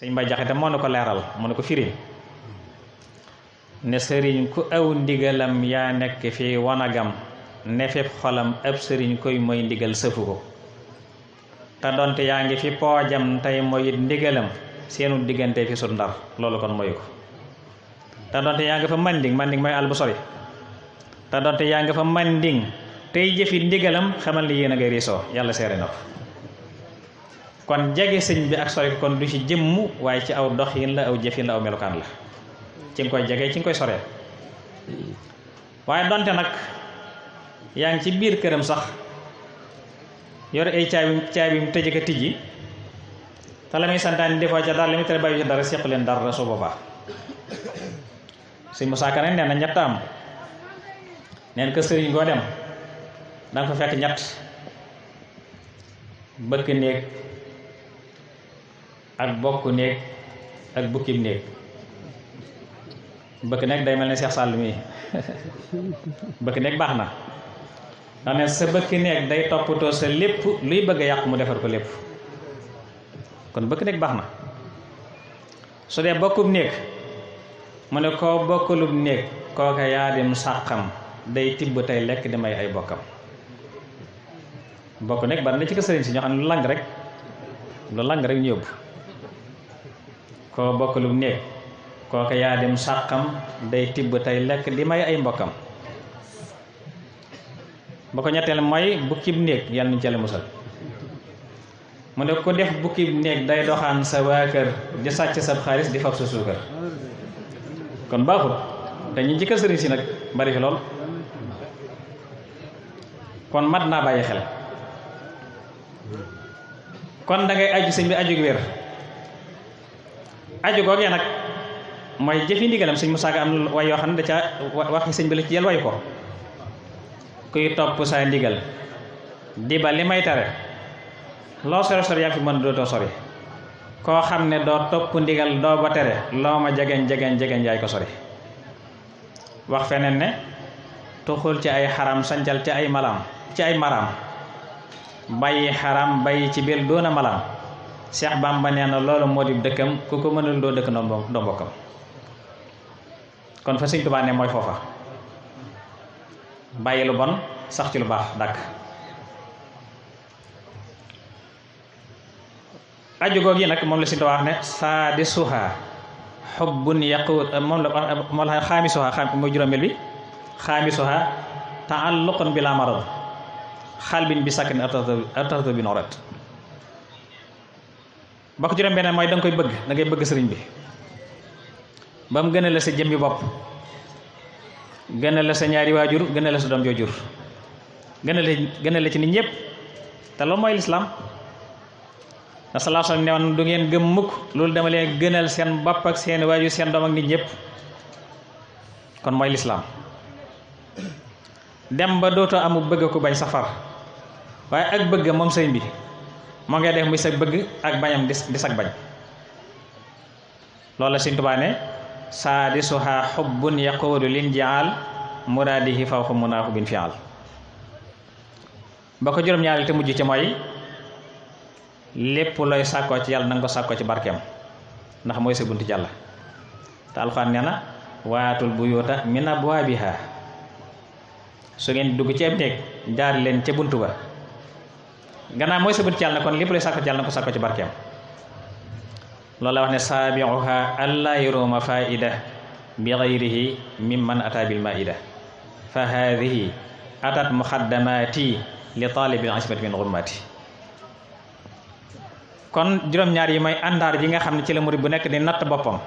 sëñ Mbay Jaxate moo na ko leeral mu ne ko firi ne sëriñ ku aw ndigalam yaa nekk fi wanagam ne fépp xolam ab sëriñ koy mooy ndigal sëfu ko te donte yaa ngi fi poojam tey mooy ndigalam seenu diggante fi sut ndar loolu kon moyu ko te donte yaa ngi fa manding mooy àll bu sori te donte yaa ngi fa manding tey jëfi ndigalam xamal ni yéen a ngay riisoo yàlla seere na ko kon jege sëñ bi ak sori ko kon du ci jëmm waaye ci aw doxin la aw jëfin la aw melukaan la ci nga koy jege ci nga koy soree waaye donte nag yaa ngi ci biir këram sax yor ay caabim tëj ak tijji te la muy santaani defoo ca dara li muy tere bàyyi ci dara sequ leen dara su boobaa sëñ Musaa Ka nee na ñett am neen kër sëriñ goo dem danga fa fekk ñett bëkk néeg ak bokk néeg ak bukkim néeg bëkk néeg day mel ne Seex Sàll mi bëkk néeg baax na ndax ne sa bëkk néeg day toppatoo sa lépp luy bëgg a yàqu mu defar ko lépp kon bëkk néeg baax na su dee bokkum néeg mu ne koo bokkulub néeg kooka yaa dem sàqam day tibb tey lekk di may ay bokkam bokk néeg bari na ci ko sëriñ si ñoo xam ne lu lang rek ñu yóbbu koo bokkulub néeg kooka yaa dem sàqam day tibb tey lekk di may ay mbokkam ba ko ñetteel mooy bukkib néeg yàlla nañu ci Yàlla musal mu ne ko def bukkib néeg day doxaan sa waa kër di sàcc sa xaalis di fab sa suukar kon baaxul te ñi ci kër sëriñ si nag bari fi lool kon mat naa bàyyi xel kon da ngay aju sëñ bi aju gi wér aju googee nag mooy jëfi ndigalam sëñ Musaa Ka am way yoo xam ne da ca waxi sëñ bi la ci yel way ko kuy topp sa ndigal di ba li may tere loo sori sori yaa fi mën dootoo sori koo xam ne doo topp ndigal doo ba tere loo ma jegeñ yaay ko sori wax feneen ne tuxul ci ay xaram sancal ci ay maraam bàyyi xaram bàyyi ci biir doona malaam Seex Bàmba nee na loolu moo di dëkkam ku ko mënul doo dëkk doo mbokkam kon fa Sëñ Tuubaa ne mooy foofa bàyyi lu bon sax ci lu baax dàkk aju goog yi nag moom la Sëñ Tuubaa wax ne saa di suha xubbun yaqut moom la xaami suha mooy juróomeel bi xaami suha taalluqun bila marad xalbin bi sakkin artaxtu bi norat ba ko juróom beneen mooy da nga koy bëgg da ngay bëgg sëriñ bi ba mu gën a la sa jëmbi bopp gën a la sa ñaari waajur gën a la sa doom joo jur gën a la ci nit ñëpp te loolu mooy lislaam da sallallahu alayhi wasallam ne woon du ngeen gëm mukk loolu dama leen gënal seen bopp ak seen waajur seen doom ak nit ñëpp kon mooy lislaam dem ba dootoo amu bëgg ku bañ safar waaye ak bëgg moom sëñ bi moo ngay def muy sa bëgg ak bañam di sag bañ loolu la Sëñ Tuubaa ne saa di suha xubbun yaquudu lin jaal muraadihi fawqa munaahu bin fial ba ko juróom-ñaari te mujj ci mooy lépp looy sàkkoo ci yàlla na nga ko sàkkoo ci barkeem ndax mooy sa buntu Yàlla te Alxuraan nee na waatul buyuuta min abwaabiha su ngeen dugg ci ab néeg jaar leen ca buntu ba gannaaw mooy sa buntu Yàlla na kon lépp looy sàkkoo ci Yàlla na ko sàkkoo ci barkeem loolu la wax ne saabiuha alla yuruma faida bi gayrihi mimman ata bil maida fa hadihi atat muxaddamati li talibil ismati min gurmati kon juróom-ñaar yi mooy àndaar ji nga xam ne ci la murid bu nekk di natt boppam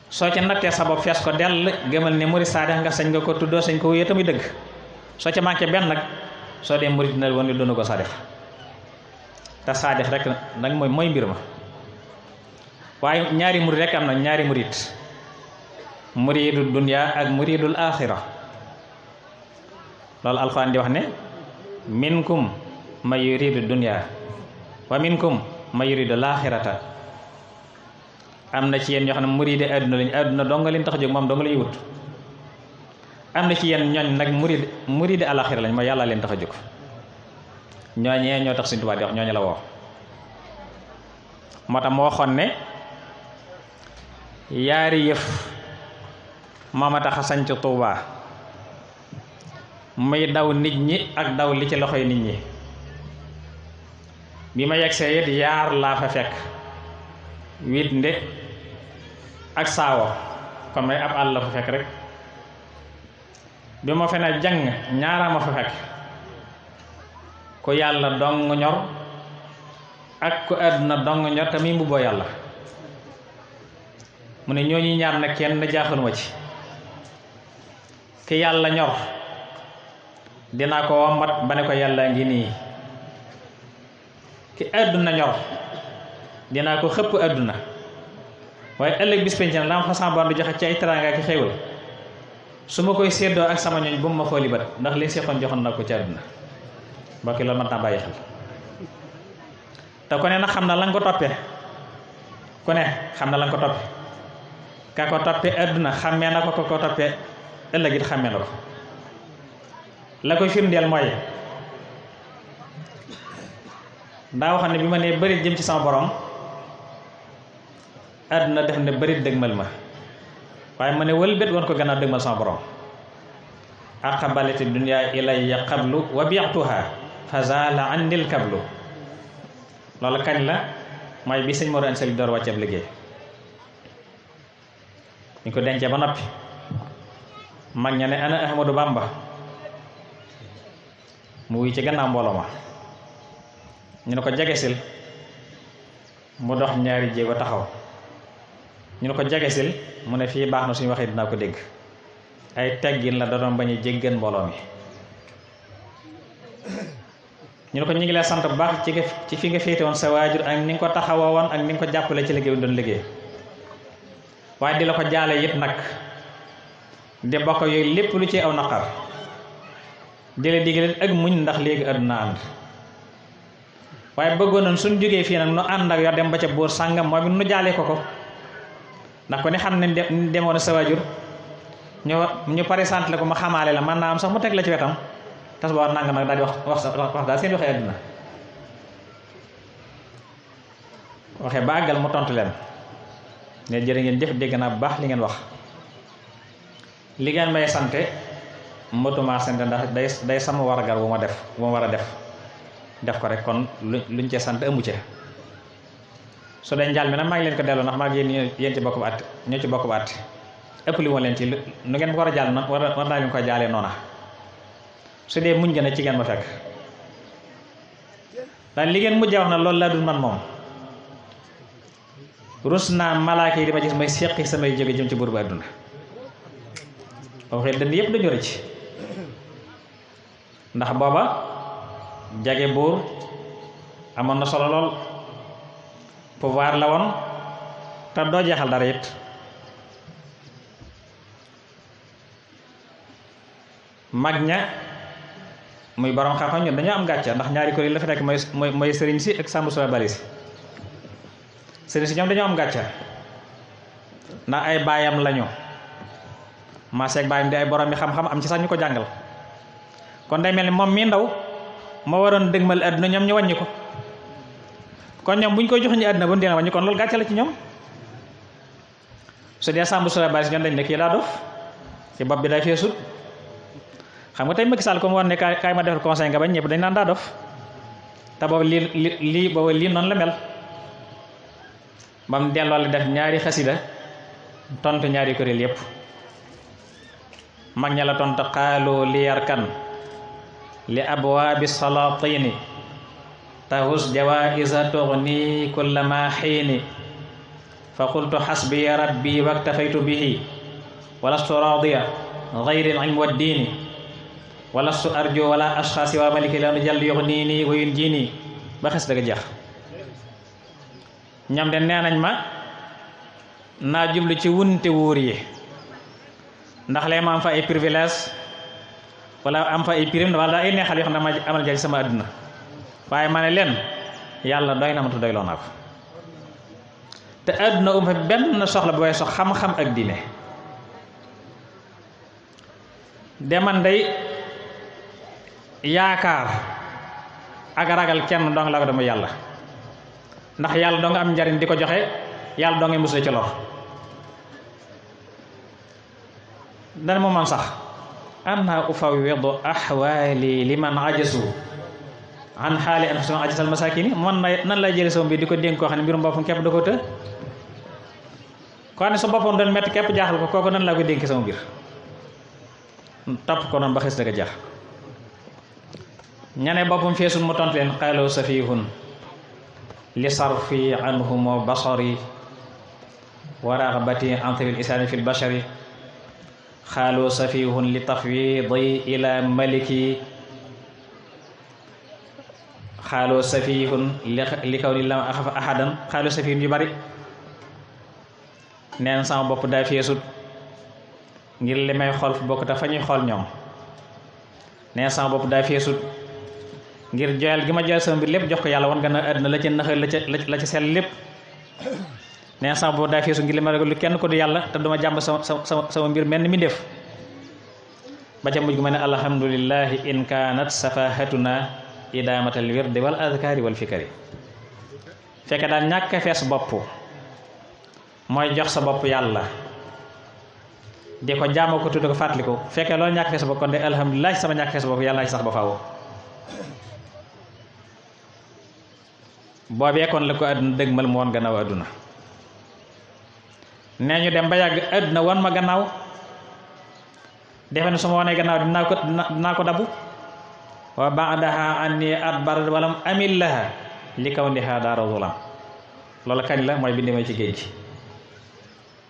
soo ca nattee sa bopp fees ko dell gëmal ne murid saadix nga sañ nga ko tuddoo sañ ko wéyee tamuy dëgg soo ca manqué benn nag soo dee murid dina woon ni doonu ko saadix te saadix rek nag mooy mbir ma waaye ñaari murid rek am na ñaari murid muridul dunya ak muridul axira loolu alxuraan di wax ne minkum man yuridu dunya wa minkum man yuridu laaxirata am na ci yéen ñoo xam ne muride àdduna lañ àdduna dong nga leen tax a jóg moom dong lay wut am na ci yéen ñooñ nag muride alaxira lañ mooy yàlla leen tax a jóg ñooñee ñoo tax Sëñ Tuubaa di wax ñooñu la woo moo tax moo waxoon ne yaari yëf moo ma tax a sanc Tuubaa muy daw nit ñi ak daw li ci loxoy nit ñi. bi ma yegsee it yaar laa fa fekk wit nde ak saawo kon may ab àll la fa fekk rek. bi ma fe ne jàng ñaara ma fa fekk ku yàlla dong ñor ak ku àdduna dong ñor te muy mbubboo yàlla. mu ne ñooñu ñaar nag kenn jaaxaluma ci. ki yàlla ñor dinaa ko wommat ba ne ko yàlla ngi nii. ki àdduna ñor dinaa ko xëpp àdduna waaye ëllëg bis penc na la ma fa sama Boroom di joxe ci ay teraanga ki xéewal su ma koy séddoo ak sama ñooñ bu mu ma xooli bët ndax li seqoon joxoon na ko ci àdduna. mbokki loolu mat naa bàyyi xel te ku ne na xam na la nga ko toppee ku ne xam na la nga ko toppee ka ko toppee àdduna xàmmee na ko ko toppee ëllëg it xàmmee na ko. la koy firndeel mooy daa waxam ne bi ma nee bëri jëm ci sama borom àdduna def ne bëri dëgmal ma waaye ma ne wëlbét woon ko gannaaw dëgmal sama borom. aqbalati dunya ilayya qablu wa bi'tuha fa zala andil kablu. loolu kañ la mooy bi sëñ Mor Anta Sali door wàcceeb liggéey ñu ko dencee ba noppi mag ña ne ana Ahmadou Bamba mu wuy ci gannaaw mbooloo ma ñu ne ko jegesil mu dox ñaari jéego taxaw ñu ne ko jegesil mu ne fii baax na suñu waxee dinaa ko dégg. ay teggin la da doon bañ a jéggan mbooloo mi. ñu ne ko ñu ngi lay sant bu baax ci fi nga féete woon sa waajur ak ni nga ko taxawoo woon ak ni nga ko jàppale ci liggéey bi doon liggéey waaye di la ko jaale it nag di bokk yooyu lépp lu ci aw naqar di la digal ak muñ ndax léegi àdduna ànd. waaye bëggoon nañ suñ jógee fii nag nu ànd ak yor dem ba ca buur sàngam moom it nu jaale ko ndax ko ne xam ne demoon sa waajur ñu présenté la ko ma xamaale la man naa am sax mu teg la ci wetam tas boo nang nag daal di wax daal seen waxee àdduna waxee ba àggal mu tontu leen ne jërë ngeen jëf dégg naa bu baax li ngeen wax li ngeen may sante motuma sante ndax day sama wargar bu ma war a def ko rek kon luñ ci sant amu ci su dee njaal mi nag maa ngi leen ko delloo ndax maa ngi yéen ci bokk bu at ñoo ci bokk bu at ëpp li woon leen ci nu ngeen war a jàll na war naa leen ko jaalee noona su dee muñ gën a ci ngeen ma fekk daal li ngeen mujjee wax na loolu laa dul man moom rus naa malaaka yi di ma gis may seqi samay jóge jëm ci buur bu àdduna waxee dënd yëpp dañu rëcc ndax booba jage buur amoon na solo lool pouvoir la woon te doo jeexal dara it mag ña muy borom xam-xam ñun dañoo am gàcca ndax ñaari kuréel la fi nekk mooy sëriñ si ak sàmm sula bali si sëriñ si ñoom dañoo am gàcca ndax ay baayam lañu maaseeg baayam di ay borom mi xam-xam am ci sax ñu ko jàngal kon day mel ni moom mii ndaw moo waroon dëgmal àdduna ñoom ñu wàññi ko kon ñoom bu ñu koy joxe ñu àdduna ba mu dina wàññi kon loolu gàcce la ci ñoom su dee sàmm sula bali si ñoom dañ ne kii daa dof ci bopp bi day feesut xam nga tey Macky Sall comme war ne kaay ma defal conseil nga bañ ñëpp dañ naan daa dof te boobu lii noonu la mel ba mu delloo la def ñaari xasida tontu ñaari kuréel yépp mag ña la tontu xaaloo li yarkan li abwaabi salatini tahus jawaisa tughni kulla ma xiini fa qultu xasbiya rabbi waktafaytu bihi walastu radiya gayri al ilmi wa diini walastu arju wala ashxaasi wa maliki lanu jàll yox nii nii wayun ji nii ba xes dëgg jeex ñoom de nee nañ ma naa jublu ci wunte wóor yi ndax lee ma am fa ay privilège wala am fa ay prime wala daa ay neexal yoo xam ne ma amal jariñ sama àdduna waaye ma ne leen yàlla doy na ma tu doyloo naa ko te àdduna fa benn soxla bu way sox xam-xam ak diine de man day yaakaar ak ragal kenn dong la ko dama yàlla ndax yàlla doo nga am njariñ di ko joxe yàlla doo nga musle ci lor. dana moom man sax anna ufawwidu ahwaali liman ajasu an xaali anfusihim ajsal masakini man nan lay jële sama mbir di ko dénk koo xam ne mbirum boppam képp da ko të koo ne sa boppam doon metti képp jaaxal ko kooku nan laa koy dénk sama mbir topp ko noonu ba xis dëgg jaax ñane boppam feesul mu tontu leen qaalu safihun li sarfi anhum basari wa raghbati an tawil isaani fil bashari qaalu safihun li tafwidi ila maliki xaaloo safihun li kaw ni lam axafa ahadan xaaloo safihun yu bari neen sama bopp daa feesut ngir li may xool fu bokk te fa ñuy xool ñoom neen sama bopp daa feesut ngir joyal gi ma joyal sama mbir lépp jox ko yàlla wan nga na àddina la ca naxal la ca sell lépp neen sama bopp daa feesut ngir li ma lu kenn ko du yàlla te duma jàmb sama mbir mel ni mi def ba ca mujj gu ma ne alhamdulillahi in kaanat safahatuna idaamatal wirdi wal adkaari wal fikari fekke daal ñàkk a fees bopp mooy jox sa bopp yàlla di ko jaamoo ko tudd ko fàttaliku fekke loolu ñàkk fees bopp kon de alhamdulilah sama ñàkk fees bopp yàlla naa ci sax ba faaw boobee kon la ko àdduna dëgmal mu woon gannaaw àdduna nee ñu dem ba yàgg àdduna wan ma gannaaw defe ne su ma wanee gannaaw dinaa ko dabu wa ba'daha anni adbar walam amil laha li kawniha daara zulam loolu kañ la mooy bindi may ci géej gi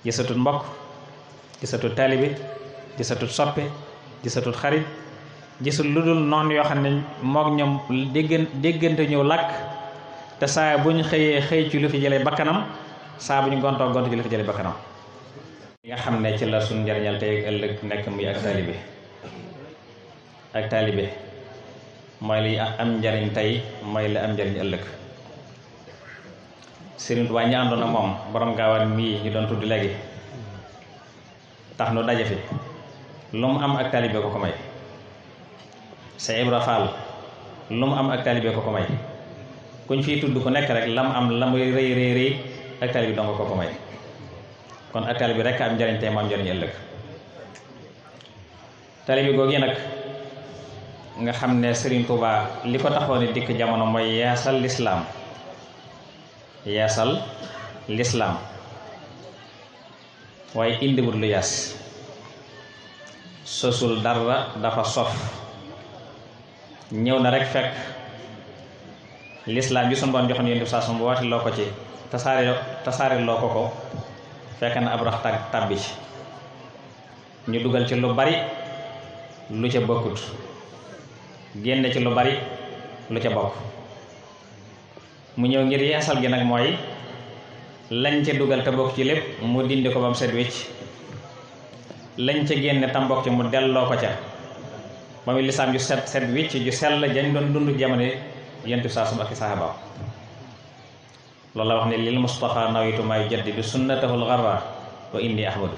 gisatut mbokk gisatut taalibe gisatut soppe gisatut xarit gisul lu dul noonu yoo xam ne moog ñoom déggante ñëw làkk te saa bu ñu xëyee xëy ci lu fi jëlee bakkanam saa bu ñu gontoo gont ci lu fi jëlee bakkanam li nga xam ne ci la suñ njariñal tey ëllëg nekk muy ak taalibe mooy li am njariñ tey mooy la am njariñ ëllëg Sëriñ Tuubaa ñi àndoon ak moom borom gaawaan mii ñu doon tudd léegi tax nu daje fi lu mu am ak taalibe ko ko may Seex Ibra Faal lu mu am ak taalibe ko ko may kuñ fii tudd ku nekk rek lam am la muy rëy rëy rëy ak taalibe dong ko ko may kon ak taalibe rek am njariñ tey mu am njariñ ëllëg taalibe googu nag nga xam ne Sëriñ Tuubaa li ko taxoon ni dikk jamono mooy yeesal lislaam waaye indiwut lu yaas sosul dara dafa sof ñëw na rek fekk lislaam bi suñu doon joxoon yéen saa sum woote loo ko ci tasaare loo ko fekk na ab rax tàbbi ci ñu dugal ci lu bari lu ca bokkut génne ci lu bari lu ca bokk mu ñëw ngir yeesal gi nag mooy lañ ca dugal te bokk ci lépp mu dindi ko ba mu set wécc lañ ca génne tam bokk ci mu delloo ko ca ba muy lislaam ju set wécc ju sell jañ doon dund jamono yentu saasum ak sahabaam loolu la wax ne lil Mustafa nawitu maa yujaddidu sunnatahul gharra wa inni ahmadu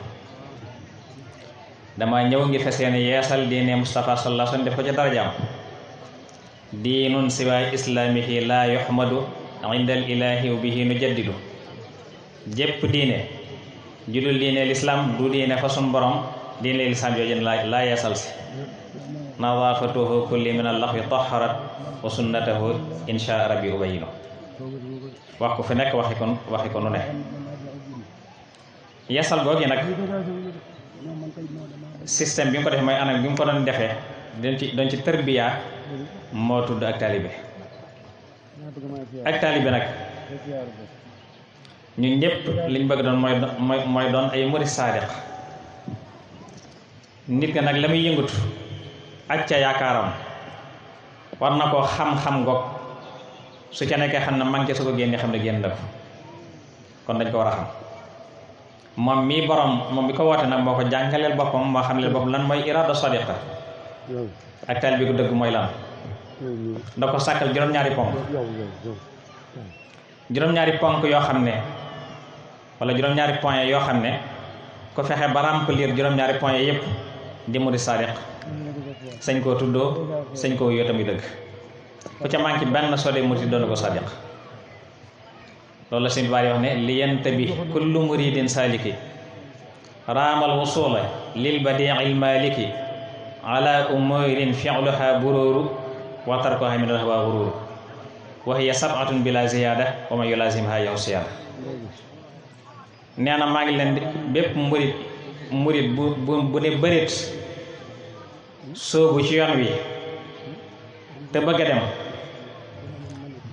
dama ñëw ngi fas yéene yeesal diine Mustafa sallallahu alayhi wasallam def ko ca darajaam diinun siwa islaamihi laa yuhmadu inda al ilahi wa bihi nujaddidu jépp diine judul diine lislaam du diine fa sun borom diine lislaam jooju laa yeesal si nadaafatuhu kulli min allahi taharat wa sunnatahu insha rabbi ubayinu wax ko fi nekk waxi ko nu ne yeesal googi nag système bi nga ko defee mooy anam bi nga ko doon defee doon ci tërbiya moo tudd ak taalibe nag ñun ñëpp liñ bëgg doon mooy doon ay murid saadiq nit ka nag la muy yëngut ak ca yaakaaram war na koo xam-xam goog su ca nekkee xam ne manqué su ko génne xam ne génn def kon dañ ko war a xam moom mii borom moom bi ko woote nag moo ko jàngaleel boppam moo xam ne boppam lan mooy iraada sadiqa ak taalibe gu dëgg mooy lan da ko sàkkal juróom-ñaari ponk yoo xam ne wala juróom-ñaari point yoo xam ne ko fexe ba remplir juróom-ñaari point yépp di murid sadiq sañ koo tuddoo sañ koo yoo tamit dëgg ku ca manqué benn sode murid doon ko sadiq loolu la seen baar yi wax ne li yantabi kullu muridin saliki raamal wusula lil badiil maliki ala umurin fi'luha bururu wa tarkuha min al-hawa ghururu wa hiya sab'atun bila ziyada wa man yulazimha yaw siyada. nee na maa ngi leen di bépp murid bu ne bërit soobu ci yoon wi te bëgg a dem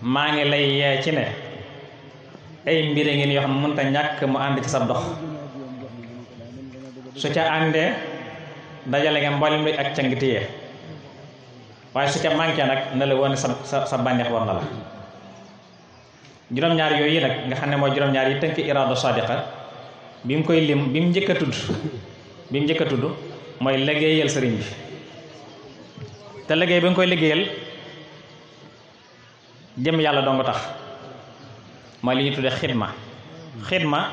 maa ngi lay yee ci ne ay mbir ngeen yoo xam mënta ñàkk mu ànd ci sa dox su ca àndee dajale nga mboolem bi ak cangitiye waaye su ca manqué nag na la woon sa bànneex war na la. juróom-ñaar yooyu nag nga xam ne mooy juróom-ñaar yi tënk iraada sadiqa bi mu koy lim bi mu njëkk a tudd mooy liggéeyal sëriñ bi te liggéey bi nga koy liggéeyal jëm yàlla dong tax mooy li ñu tuddee xidma